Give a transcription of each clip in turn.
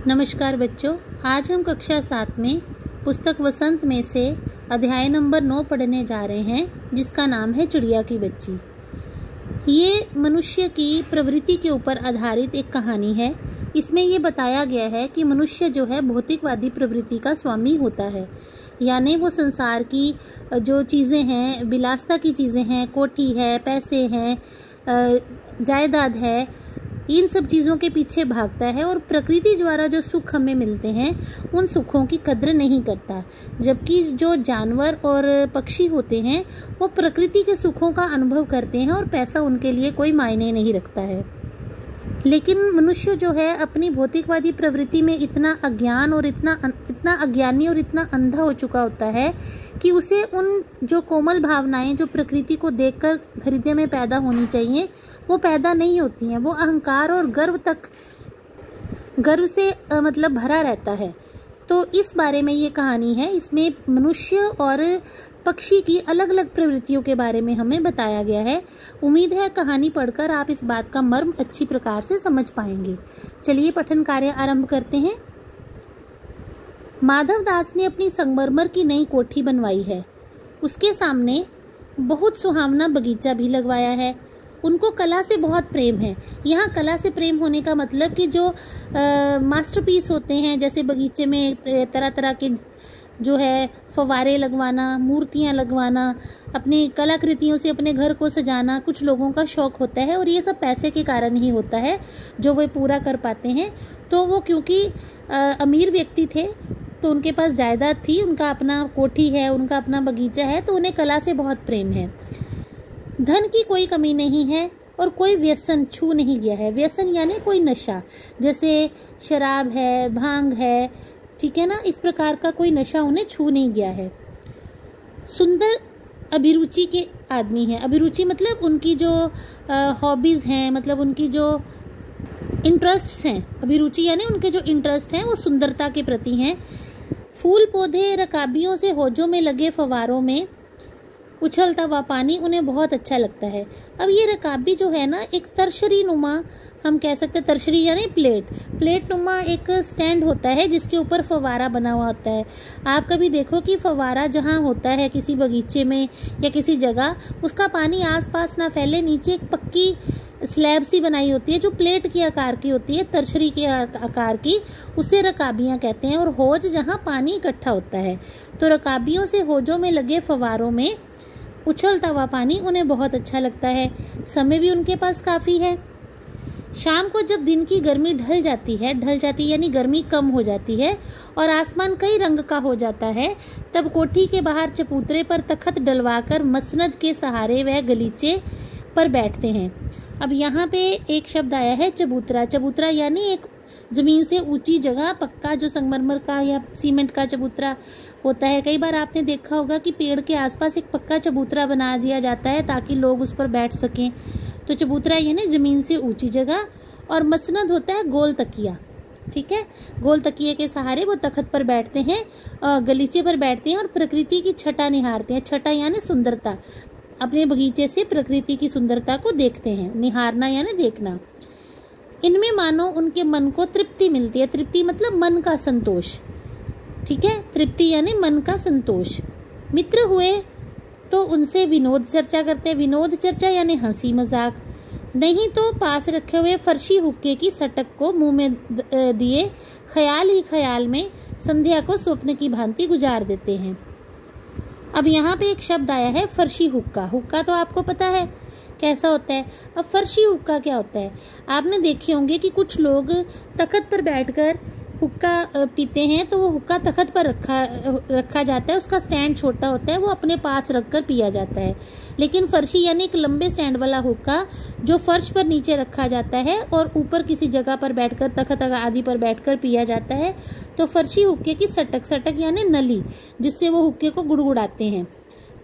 नमस्कार बच्चों, आज हम कक्षा 7 में पुस्तक वसंत में से अध्याय नंबर 9 पढ़ने जा रहे हैं, जिसका नाम है चिड़िया की बच्ची। ये मनुष्य की प्रवृत्ति के ऊपर आधारित एक कहानी है। इसमें ये बताया गया है कि मनुष्य जो है भौतिकवादी प्रवृत्ति का स्वामी होता है, यानी वो संसार की जो चीज़ें हैं, विलासता की चीज़ें हैं, कोठी है, पैसे हैं, जायदाद है, इन सब चीज़ों के पीछे भागता है और प्रकृति द्वारा जो सुख हमें मिलते हैं उन सुखों की कद्र नहीं करता। जबकि जो जानवर और पक्षी होते हैं वो प्रकृति के सुखों का अनुभव करते हैं और पैसा उनके लिए कोई मायने नहीं रखता है। लेकिन मनुष्य जो है अपनी भौतिकवादी प्रवृत्ति में इतना अज्ञान और इतना अज्ञानी और इतना अंधा हो चुका होता है कि उसे उन जो कोमल भावनाएं जो प्रकृति को देखकर हृदय में पैदा होनी चाहिए वो पैदा नहीं होती हैं। वो अहंकार और गर्व से मतलब भरा रहता है। तो इस बारे में ये कहानी है। इसमें मनुष्य और पक्षी की अलग अलग प्रवृत्तियों के बारे में हमें बताया गया है। उम्मीद है कहानी पढ़कर आप इस बात का मर्म अच्छी प्रकार से समझ पाएंगे। चलिए पठन कार्य आरंभ करते हैं। माधव दास ने अपनी संगमरमर की नई कोठी बनवाई है। उसके सामने बहुत सुहावना बगीचा भी लगवाया है। उनको कला से बहुत प्रेम है। यहाँ कला से प्रेम होने का मतलब कि जो मास्टरपीस होते हैं, जैसे बगीचे में तरह तरह के जो है फव्वारे लगवाना, मूर्तियाँ लगवाना, अपनी कलाकृतियों से अपने घर को सजाना कुछ लोगों का शौक होता है और ये सब पैसे के कारण ही होता है जो वे पूरा कर पाते हैं। तो वो क्योंकि अमीर व्यक्ति थे तो उनके पास जायदाद थी, उनका अपना कोठी है, उनका अपना बगीचा है, तो उन्हें कला से बहुत प्रेम है। धन की कोई कमी नहीं है और कोई व्यसन छू नहीं गया है। व्यसन यानी कोई नशा, जैसे शराब है, भांग है, ठीक है ना, इस प्रकार का कोई नशा उन्हें छू नहीं गया है। सुंदर अभिरुचि के आदमी हैं। अभिरुचि मतलब उनकी जो हॉबीज़ हैं, मतलब उनकी जो इंटरेस्ट्स हैं। अभिरुचि यानी उनके जो इंटरेस्ट हैं वो सुंदरता के प्रति हैं। फूल पौधे रकाबियों से होजों में लगे फव्वारों में उछलता हुआ पानी उन्हें बहुत अच्छा लगता है। अब ये रकाबी जो है ना, एक तरशरी नुमा, हम कह सकते हैं तरशरी यानी प्लेट नुमा एक स्टैंड होता है जिसके ऊपर फव्वारा बना हुआ होता है। आप कभी देखो कि फव्वारा जहाँ होता है किसी बगीचे में या किसी जगह, उसका पानी आसपास ना फैले, नीचे एक पक्की स्लैब सी बनाई होती है जो प्लेट के आकार की होती है, तरशरी के आकार की, उसे रकाबियाँ कहते हैं। और होज जहाँ पानी इकट्ठा होता है, तो रकाबियों से होजों में लगे फव्वारों में उछलता हुआ पानी उन्हें बहुत अच्छा लगता है। समय भी उनके पास काफ़ी है। शाम को जब दिन की गर्मी ढल जाती यानी गर्मी कम हो जाती है और आसमान कई रंग का हो जाता है, तब कोठी के बाहर चबूतरे पर तख्त डलवाकर मसनद के सहारे वह गलीचे पर बैठते हैं। अब यहाँ पे एक शब्द आया है चबूतरा। चबूतरा यानी एक ज़मीन से ऊंची जगह, पक्का जो संगमरमर का या सीमेंट का चबूतरा होता है। कई बार आपने देखा होगा कि पेड़ के आसपास एक पक्का चबूतरा बना दिया जाता है ताकि लोग उस पर बैठ सकें। तो चबूतरा यानी ज़मीन से ऊंची जगह, और मसनद होता है गोल तकिया, ठीक है। गोल तकिए के सहारे वो तख्त पर बैठते हैं, गलीचे पर बैठते हैं और प्रकृति की छटा निहारते हैं। छटा यानी सुंदरता, अपने बगीचे से प्रकृति की सुंदरता को देखते हैं। निहारना यानी देखना। इनमें मानो उनके मन को तृप्ति मिलती है। तृप्ति मतलब मन का संतोष, ठीक है। तृप्ति यानी मन का संतोष। मित्र हुए तो उनसे विनोद चर्चा करते हैं। विनोद चर्चा यानी हंसी मजाक। नहीं तो पास रखे हुए फर्शी हुक्के की सटक को मुंह में दिए ख्याल ही ख्याल में संध्या को स्वप्न की भांति गुजार देते हैं। अब यहाँ पे एक शब्द आया है फर्शी हुक्का। हुक्का तो आपको पता है कैसा होता है। अब फर्शी हुक्का क्या होता है? आपने देखे होंगे कि कुछ लोग तख्त पर बैठकर हुक्का पीते हैं, तो वो हुक्का तख्त पर रखा जाता है। उसका स्टैंड छोटा होता है, वो अपने पास रखकर पिया जाता है। लेकिन फर्शी यानी एक लंबे स्टैंड वाला हुक्का जो फर्श पर नीचे रखा जाता है और ऊपर किसी जगह पर बैठकर तख्त आदि पर बैठकर पिया जाता है। तो फर्शी हुक्के की सटक यानी नली, जिससे वो हुक्के को गुड़गुड़ाते हैं।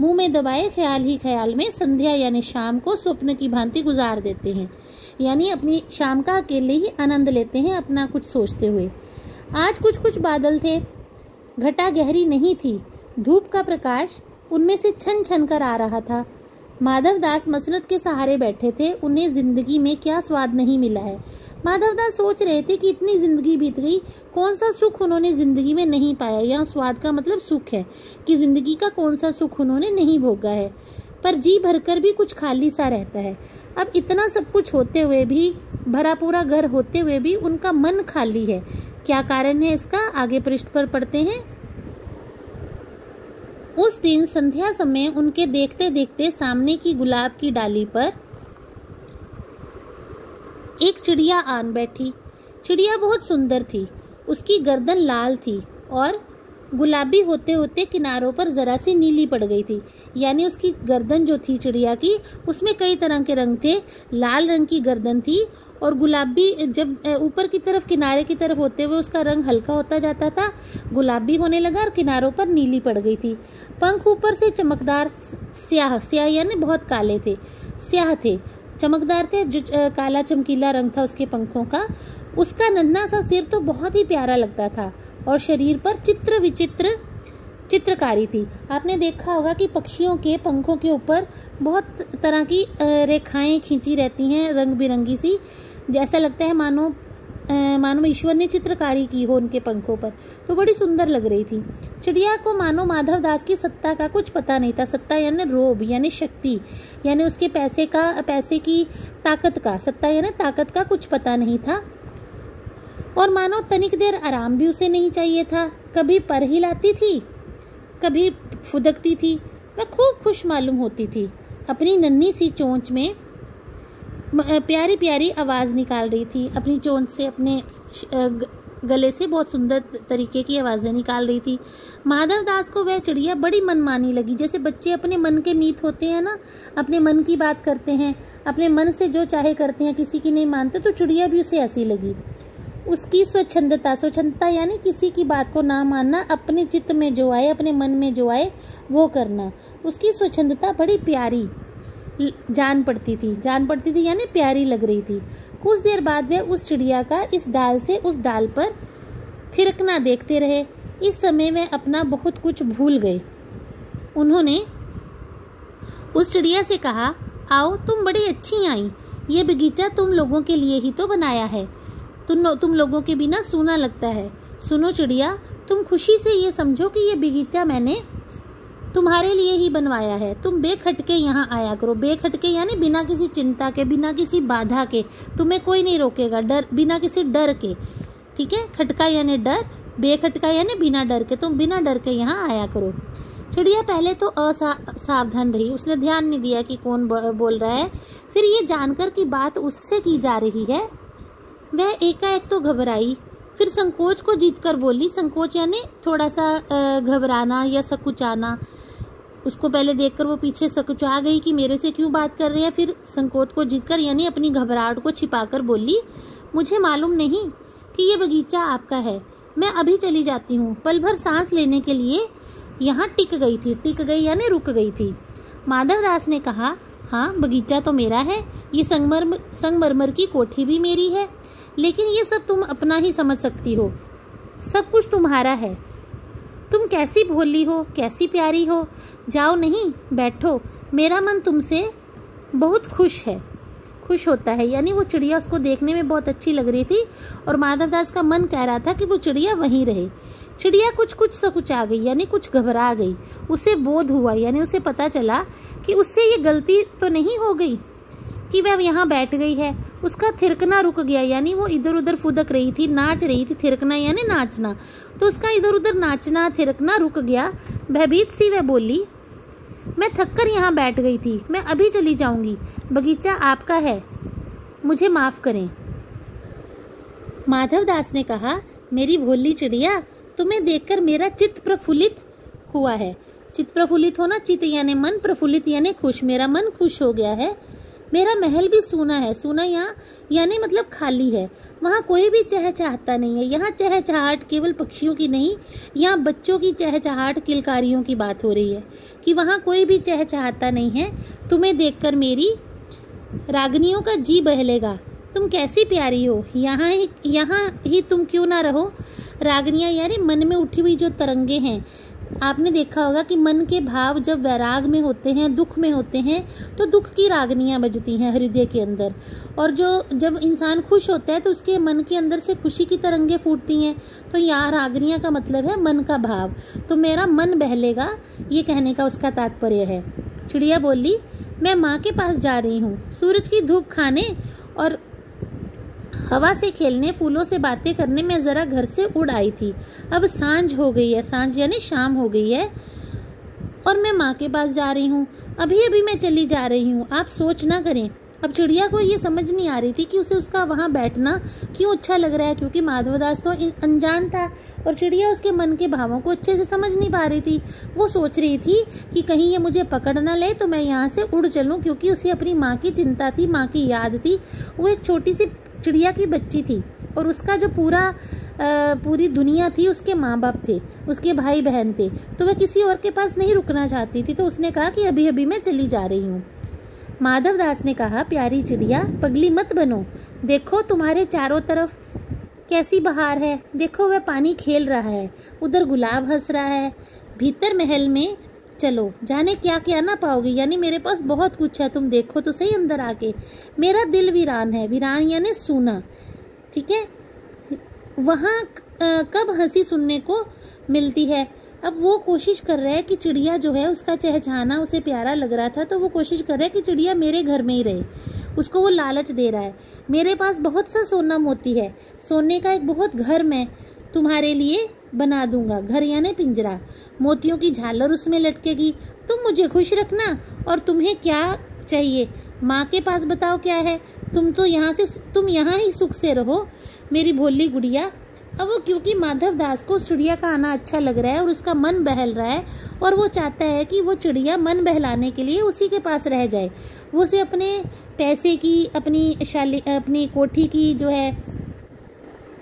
मुंह में दबाए ख्याल ही ख्याल में संध्या यानी शाम को स्वप्न की भांति गुजार देते हैं, यानी अपनी शाम का अकेले ही आनंद लेते हैं अपना कुछ सोचते हुए। आज कुछ बादल थे, घटा गहरी नहीं थी, धूप का प्रकाश उनमें से छन छन कर आ रहा था। माधव दास मसनद के सहारे बैठे थे। उन्हें जिंदगी में क्या स्वाद नहीं मिला है। माधवदास सोच रहे थे कि इतनी जिंदगी बीत गई, कौन सा सुख उन्होंने जिंदगी में नहीं पाया। यहाँ स्वाद का मतलब सुख है कि जिंदगी का कौन सा सुख उन्होंने नहीं भोगा है, पर जी भरकर भी कुछ खाली सा रहता है। अब इतना सब कुछ होते हुए भी, भरा पूरा घर होते हुए भी उनका मन खाली है। क्या कारण है इसका, आगे पृष्ठ पर पढ़ते हैं। उस दिन संध्या समय उनके देखते देखते सामने की गुलाब की डाली पर एक चिड़िया आन बैठी। चिड़िया बहुत सुंदर थी, उसकी गर्दन लाल थी और गुलाबी होते होते किनारों पर जरा सी नीली पड़ गई थी। यानी उसकी गर्दन जो थी चिड़िया की, उसमें कई तरह के रंग थे। लाल रंग की गर्दन थी और गुलाबी, जब ऊपर की तरफ किनारे की तरफ होते हुए उसका रंग हल्का होता जाता था, गुलाबी होने लगा और किनारों पर नीली पड़ गई थी। पंख ऊपर से चमकदार स्याह, स्याह यानी बहुत काले थे, स्याह थे, चमकदार थे, जो काला चमकीला रंग था उसके पंखों का। उसका नन्हा सा सिर तो बहुत ही प्यारा लगता था और शरीर पर चित्र विचित्र चित्रकारी थी। आपने देखा होगा कि पक्षियों के पंखों के ऊपर बहुत तरह की रेखाएं खींची रहती हैं, रंग बिरंगी सी, जैसा लगता है मानो ईश्वर ने चित्रकारी की हो उनके पंखों पर। तो बड़ी सुंदर लग रही थी। चिड़िया को मानो माधवदास की सत्ता का कुछ पता नहीं था। सत्ता यानी रोब यानी शक्ति, यानी उसके पैसे की ताकत का, सत्ता यानी ताकत का कुछ पता नहीं था। और मानो तनिक देर आराम भी उसे नहीं चाहिए था। कभी पर हिलाती थी, कभी फुदकती थी। वह खूब खुश मालूम होती थी। अपनी नन्ही सी चोंच में प्यारी प्यारी आवाज़ निकाल रही थी। अपनी चोंच से, अपने गले से बहुत सुंदर तरीके की आवाज़ें निकाल रही थी। माधवदास को वह चिड़िया बड़ी मनमानी लगी। जैसे बच्चे अपने मन के मीत होते हैं ना, अपने मन की बात करते हैं, अपने मन से जो चाहे करते हैं, किसी की नहीं मानते, तो चिड़िया भी उसे ऐसी लगी। उसकी स्वच्छंदता, स्वच्छंदता यानी किसी की बात को ना मानना, अपने चित्त में जो आए, अपने मन में जो आए वो करना। उसकी स्वच्छंदता बड़ी प्यारी जान पड़ती थी यानी प्यारी लग रही थी। कुछ देर बाद वे उस चिड़िया का इस डाल से उस डाल पर थिरकना देखते रहे। इस समय वे अपना बहुत कुछ भूल गए। उन्होंने उस चिड़िया से कहा, आओ तुम बड़ी अच्छी आई, ये बगीचा तुम लोगों के लिए ही तो बनाया है, तुम लोगों के बिना सूना लगता है। सुनो चिड़िया, तुम खुशी से ये समझो कि ये बगीचा मैंने तुम्हारे लिए ही बनवाया है। तुम बेखटके यहाँ आया करो। बेखटके यानी बिना किसी चिंता के, बिना किसी बाधा के, तुम्हें कोई नहीं रोकेगा, बिना किसी डर के। ठीक है, खटका यानी डर, बेखटका यानी बिना डर के, तुम बिना डर के यहाँ आया करो। चिड़िया पहले तो असावधान रही, उसने ध्यान नहीं दिया कि कौन बोल रहा है। फिर ये जानकर कि बात उससे की जा रही है, वह एकाएक तो घबराई, फिर संकोच को जीतकर बोली। संकोच यानी थोड़ा सा घबराना या सकुचाना। उसको पहले देखकर वो पीछे सकुचा गई कि मेरे से क्यों बात कर रही है। फिर संकोच को जीतकर यानी अपनी घबराहट को छिपाकर बोली, मुझे मालूम नहीं कि ये बगीचा आपका है, मैं अभी चली जाती हूँ। पल भर सांस लेने के लिए यहाँ टिक गई थी। टिक गई यानी रुक गई थी। माधवदास ने कहा, हाँ बगीचा तो मेरा है, ये संगमरमर की कोठी भी मेरी है, लेकिन ये सब तुम अपना ही समझ सकती हो, सब कुछ तुम्हारा है। तुम कैसी भोली हो, कैसी प्यारी हो। जाओ नहीं, बैठो, मेरा मन तुमसे बहुत खुश होता है। यानी वो चिड़िया उसको देखने में बहुत अच्छी लग रही थी और माधवदास का मन कह रहा था कि वो चिड़िया वहीं रहे। चिड़िया कुछ सकुचा गई यानी कुछ घबरा गई। उसे बोध हुआ यानी उसे पता चला कि उससे ये गलती तो नहीं हो गई कि वह यहाँ बैठ गई है। उसका थिरकना रुक गया यानी वो इधर उधर फुदक रही थी, नाच रही थी। थिरकना यानी नाचना, तो उसका इधर उधर नाचना थिरकना रुक गया। भयभीत सी वह बोली, मैं थककर यहाँ बैठ गई थी, मैं अभी चली जाऊंगी। बगीचा आपका है, मुझे माफ़ करें। माधवदास ने कहा, मेरी भोली चिड़िया, तुम्हें देखकर मेरा चित्त प्रफुल्लित हुआ है। चित्त प्रफुल्लित होना, चित्त यानी मन, प्रफुल्लित यानी खुश। मेरा मन खुश हो गया है। मेरा महल भी सूना है। सूना यहाँ यानी मतलब खाली है। वहाँ कोई भी चहचहाता नहीं है। यहाँ चहचहाट केवल पक्षियों की नहीं, यहाँ बच्चों की चहचहाट, किलकारियों की बात हो रही है कि वहाँ कोई भी चहचहाता नहीं है। तुम्हें देखकर मेरी रागनियों का जी बहलेगा। तुम कैसी प्यारी हो, यहाँ ही तुम क्यों ना रहो। रागनियाँ यानी मन में उठी हुई जो तरंगे हैं, आपने देखा होगा कि मन के भाव जब वैराग में होते हैं, दुख में होते हैं, तो दुख की रागनियाँ बजती हैं हृदय के अंदर। और जब इंसान खुश होता है तो उसके मन के अंदर से खुशी की तरंगें फूटती हैं। तो यहाँ रागनियाँ का मतलब है मन का भाव। तो मेरा मन बहलेगा, ये कहने का उसका तात्पर्य है। चिड़िया बोली, मैं माँ के पास जा रही हूँ, सूरज की धूप खाने और हवा से खेलने, फूलों से बातें करने में ज़रा घर से उड़ आई थी। अब सांझ हो गई है, सांझ यानी शाम हो गई है, और मैं माँ के पास जा रही हूँ। अभी अभी मैं चली जा रही हूँ, आप सोच ना करें। अब चिड़िया को ये समझ नहीं आ रही थी कि उसे उसका वहाँ बैठना क्यों अच्छा लग रहा है, क्योंकि माधवदास तो अनजान था और चिड़िया उसके मन के भावों को अच्छे से समझ नहीं पा रही थी। वो सोच रही थी कि कहीं ये मुझे पकड़ ना ले तो मैं यहाँ से उड़ चलूँ, क्योंकि उसे अपनी माँ की चिंता थी, माँ की याद थी। वो एक छोटी सी चिड़िया की बच्ची थी और उसका जो पूरी दुनिया थी उसके माँ बाप थे, उसके भाई बहन थे। तो वह किसी और के पास नहीं रुकना चाहती थी। तो उसने कहा कि अभी अभी मैं चली जा रही हूँ। माधवदास ने कहा, प्यारी चिड़िया, पगली मत बनो। देखो तुम्हारे चारों तरफ कैसी बहार है। देखो वह पानी खेल रहा है, उधर गुलाब हंस रहा है। भीतर महल में चलो, जाने क्या क्या ना पाओगे। यानी मेरे पास बहुत कुछ है, तुम देखो तो सही अंदर आके। मेरा दिल वीरान है, वीरान यानी सूना, ठीक है। वहाँ कब हंसी सुनने को मिलती है। अब वो कोशिश कर रहा है कि चिड़िया जो है उसका चहचहाना उसे प्यारा लग रहा था, तो वो कोशिश कर रहा है कि चिड़िया मेरे घर में ही रहे। उसको वो लालच दे रहा है। मेरे पास बहुत सा सोना मोती है, सोने का एक बहुत घर मैं तुम्हारे लिए बना दूंगा। घर यानी पिंजरा, मोतियों की झालर उसमें लटकेगी। तुम मुझे खुश रखना, और तुम्हें क्या चाहिए माँ के पास बताओ क्या है। तुम यहाँ ही सुख से रहो मेरी भोली गुड़िया। अब वो क्योंकि माधवदास को चिड़िया का आना अच्छा लग रहा है और उसका मन बहल रहा है, और वो चाहता है कि वो चिड़िया मन बहलाने के लिए उसी के पास रह जाए। वो उसे अपने पैसे की, अपनी कोठी की जो है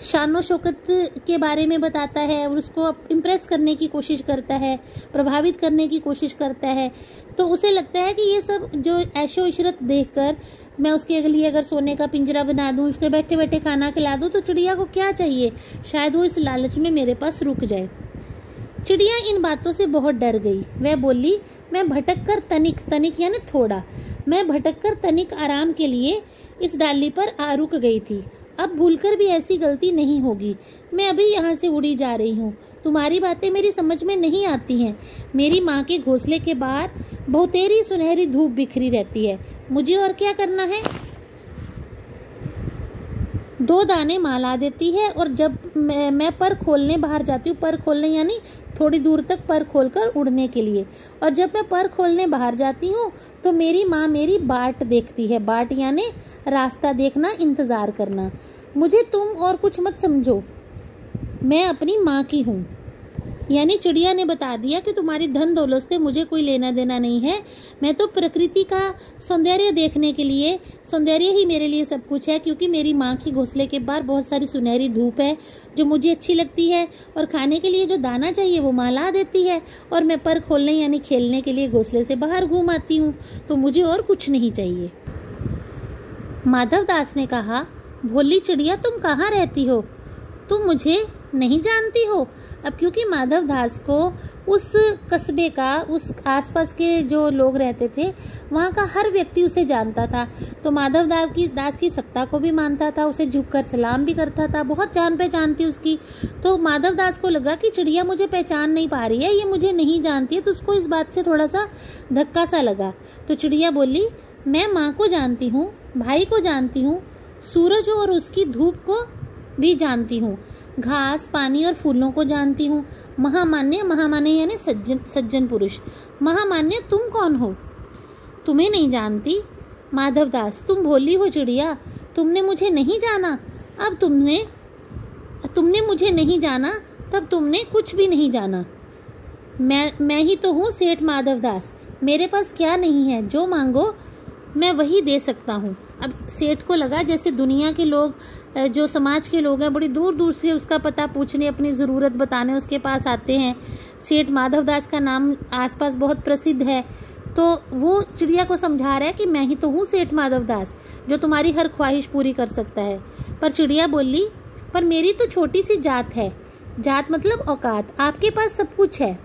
शानो शौकत के बारे में बताता है और उसको इम्प्रेस करने की कोशिश करता है, प्रभावित करने की कोशिश करता है। तो उसे लगता है कि ये सब जो ऐशो इशरत देखकर मैं उसके लिए अगर सोने का पिंजरा बना दूं, उसके बैठे बैठे खाना खिला दूं, तो चिड़िया को क्या चाहिए, शायद वो इस लालच में मेरे पास रुक जाए। चिड़िया इन बातों से बहुत डर गई। वह बोली, मैं भटक कर तनिक यानी थोड़ा, मैं भटक कर तनिक आराम के लिए इस डाली पर रुक गई थी। अब भूलकर भी ऐसी गलती नहीं होगी। मैं अभी यहाँ से उड़ी जा रही हूँ। तुम्हारी बातें मेरी समझ में नहीं आती हैं। मेरी माँ के घोंसले के बाहर बहुतेरी सुनहरी धूप बिखरी रहती है। मुझे और क्या करना है। 2 दाने माला देती है, और जब मैं पर खोलने बाहर जाती हूँ, पर खोलने यानी थोड़ी दूर तक पर खोलकर उड़ने के लिए, और जब मैं पर खोलने बाहर जाती हूँ तो मेरी माँ मेरी बाट देखती है। बाट यानी रास्ता देखना, इंतज़ार करना। मुझे तुम और कुछ मत समझो, मैं अपनी माँ की हूँ। यानी चिड़िया ने बता दिया कि तुम्हारी धन दौलत से मुझे कोई लेना देना नहीं है। मैं तो प्रकृति का सौंदर्य देखने के लिए, सौंदर्य ही मेरे लिए सब कुछ है, क्योंकि मेरी माँ की घोंसले के बाहर बहुत सारी सुनहरी धूप है जो मुझे अच्छी लगती है, और खाने के लिए जो दाना चाहिए वो माँ ला देती है, और मैं पर खोलने यानी खेलने के लिए घोंसले से बाहर घूम आती हूँ। तो मुझे और कुछ नहीं चाहिए। माधवदास ने कहा, भोली चिड़िया, तुम कहाँ रहती हो? तुम मुझे नहीं जानती हो। अब क्योंकि माधवदास को उस कस्बे का, उस आसपास के जो लोग रहते थे वहाँ का हर व्यक्ति उसे जानता था, तो माधवदास की सत्ता को भी मानता था, उसे झुककर सलाम भी करता था, बहुत जान पहचान थी उसकी। तो माधवदास को लगा कि चिड़िया मुझे पहचान नहीं पा रही है, ये मुझे नहीं जानती है, तो उसको इस बात से थोड़ा सा धक्का सा लगा। तो चिड़िया बोली, मैं माँ को जानती हूँ, भाई को जानती हूँ, सूरज और उसकी धूप को भी जानती हूँ, घास, पानी और फूलों को जानती हूँ। महामान्य यानी सज्जन पुरुष। महामान्य, तुम कौन हो? तुम्हें नहीं जानती? माधवदास, तुम भोली हो चिड़िया, तुमने मुझे नहीं जाना। अब तुमने मुझे नहीं जाना, तब तुमने कुछ भी नहीं जाना। मैं ही तो हूँ सेठ माधवदास। मेरे पास क्या नहीं है, जो मांगो मैं वही दे सकता हूँ। अब सेठ को लगा जैसे दुनिया के लोग, जो समाज के लोग हैं, बड़ी दूर दूर से उसका पता पूछने, अपनी ज़रूरत बताने उसके पास आते हैं। सेठ माधवदास का नाम आसपास बहुत प्रसिद्ध है। तो वो चिड़िया को समझा रहा है कि मैं ही तो हूँ सेठ माधवदास, जो तुम्हारी हर ख्वाहिश पूरी कर सकता है। पर चिड़िया बोली, पर मेरी तो छोटी सी जात है। जात मतलब औकात। आपके पास सब कुछ है,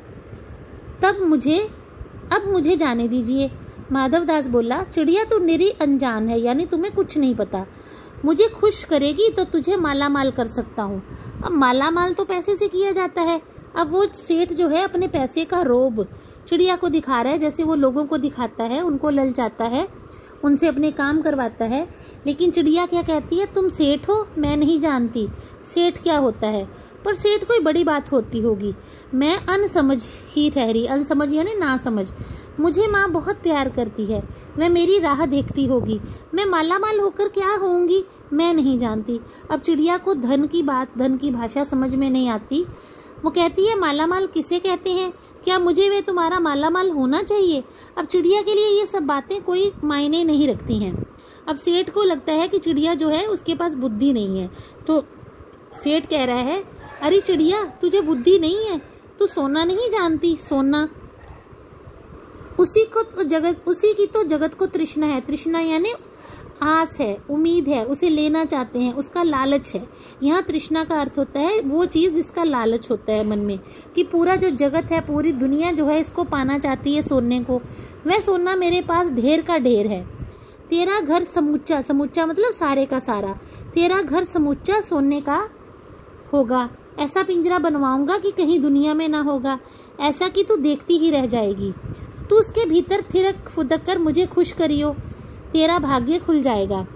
अब मुझे जाने दीजिए। माधवदास बोला, चिड़िया तू निरी अनजान है, यानी तुम्हें कुछ नहीं पता। मुझे खुश करेगी तो तुझे माला माल कर सकता हूँ। अब माला माल तो पैसे से किया जाता है। अब वो सेठ जो है अपने पैसे का रोब चिड़िया को दिखा रहा है, जैसे वो लोगों को दिखाता है, उनको ललचाता है, उनसे अपने काम करवाता है। लेकिन चिड़िया क्या कहती है, तुम सेठ हो, मैं नहीं जानती सेठ क्या होता है, पर सेठ कोई बड़ी बात होती होगी। मैं अनसमझ ही ठहरी। अनसमझ यानी ना समझ। मुझे माँ बहुत प्यार करती है, वह मेरी राह देखती होगी। मैं मालामाल होकर क्या होऊंगी, मैं नहीं जानती। अब चिड़िया को धन की बात, धन की भाषा समझ में नहीं आती। वो कहती है, मालामाल किसे कहते हैं, क्या मुझे वे तुम्हारा मालामाल होना चाहिए। अब चिड़िया के लिए ये सब बातें कोई मायने नहीं रखती हैं। अब सेठ को लगता है कि चिड़िया जो है उसके पास बुद्धि नहीं है, तो सेठ कह रहा है, अरे चिड़िया तुझे बुद्धि नहीं है, तू सोना नहीं जानती। सोना उसी की तो जगत को तृष्णा है। तृष्णा यानी आस है, उम्मीद है, उसे लेना चाहते हैं, उसका लालच है। यहाँ तृष्णा का अर्थ होता है वो चीज़ जिसका लालच होता है मन में, कि पूरा जो जगत है, पूरी दुनिया जो है इसको पाना चाहती है, सोने को। वह सोना मेरे पास ढेर का ढेर है। तेरा घर समूचा, समूचा मतलब सारे का सारा, तेरा घर समूचा सोने का होगा। ऐसा पिंजरा बनवाऊंगा कि कहीं दुनिया में ना होगा, ऐसा कि तू देखती ही रह जाएगी। तू उसके भीतर थिरक फुदक कर मुझे खुश करियो, तेरा भाग्य खुल जाएगा।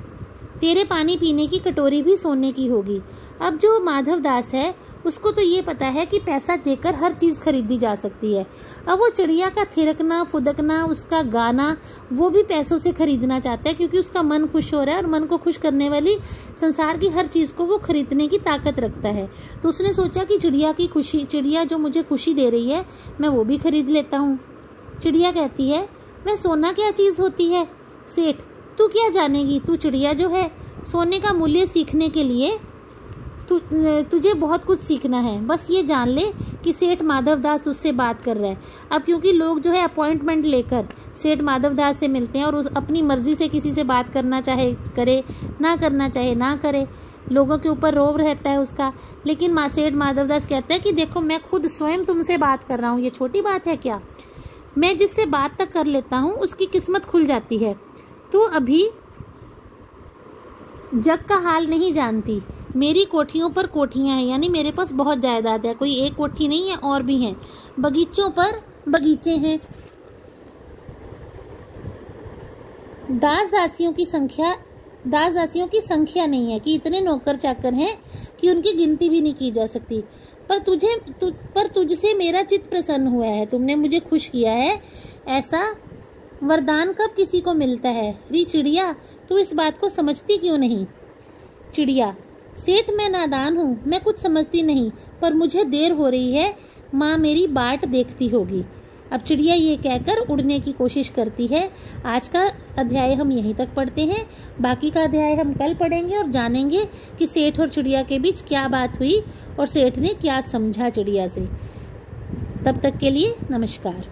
तेरे पानी पीने की कटोरी भी सोने की होगी। अब जो माधवदास है उसको तो ये पता है कि पैसा देकर हर चीज़ खरीदी जा सकती है। अब वो चिड़िया का थिरकना फुदकना, उसका गाना, वो भी पैसों से खरीदना चाहता है, क्योंकि उसका मन खुश हो रहा है और मन को खुश करने वाली संसार की हर चीज़ को वो खरीदने की ताकत रखता है। तो उसने सोचा कि चिड़िया की खुशी, चिड़िया जो मुझे खुशी दे रही है, मैं वो भी खरीद लेता हूँ। चिड़िया कहती है, मैं सोना क्या चीज़ होती है सेठ, तू क्या जानेगी। तू चिड़िया जो है, सोने का मूल्य सीखने के लिए तुझे बहुत कुछ सीखना है। बस ये जान ले कि सेठ माधवदास तुझसे बात कर रहा है। अब क्योंकि लोग जो है अपॉइंटमेंट लेकर सेठ माधवदास से मिलते हैं और उस अपनी मर्जी से किसी से बात करना चाहे करे, ना करना चाहे ना करे, लोगों के ऊपर रोब रहता है उसका। लेकिन सेठ माधवदास कहता है कि देखो, मैं खुद स्वयं तुमसे बात कर रहा हूँ, ये छोटी बात है क्या। मैं जिससे बात तक कर लेता हूँ उसकी किस्मत खुल जाती है। तो अभी जग का हाल नहीं जानती। मेरी कोठियों पर कोठियाँ हैं, यानी मेरे पास बहुत जायदाद है, कोई एक कोठी नहीं है, और भी हैं। बगीचों पर बगीचे हैं। दास दासियों की संख्या नहीं है कि इतने नौकर चाकर हैं कि उनकी गिनती भी नहीं की जा सकती। पर तुझसे मेरा चित्त प्रसन्न हुआ है, तुमने मुझे खुश किया है। ऐसा वरदान कब किसी को मिलता है। री चिड़िया, तू इस बात को समझती क्यों नहीं। चिड़िया, सेठ मैं नादान हूँ, मैं कुछ समझती नहीं, पर मुझे देर हो रही है, माँ मेरी बाट देखती होगी। अब चिड़िया ये कहकर उड़ने की कोशिश करती है। आज का अध्याय हम यहीं तक पढ़ते हैं, बाकी का अध्याय हम कल पढ़ेंगे और जानेंगे कि सेठ और चिड़िया के बीच क्या बात हुई और सेठ ने क्या समझा चिड़िया से। तब तक के लिए नमस्कार।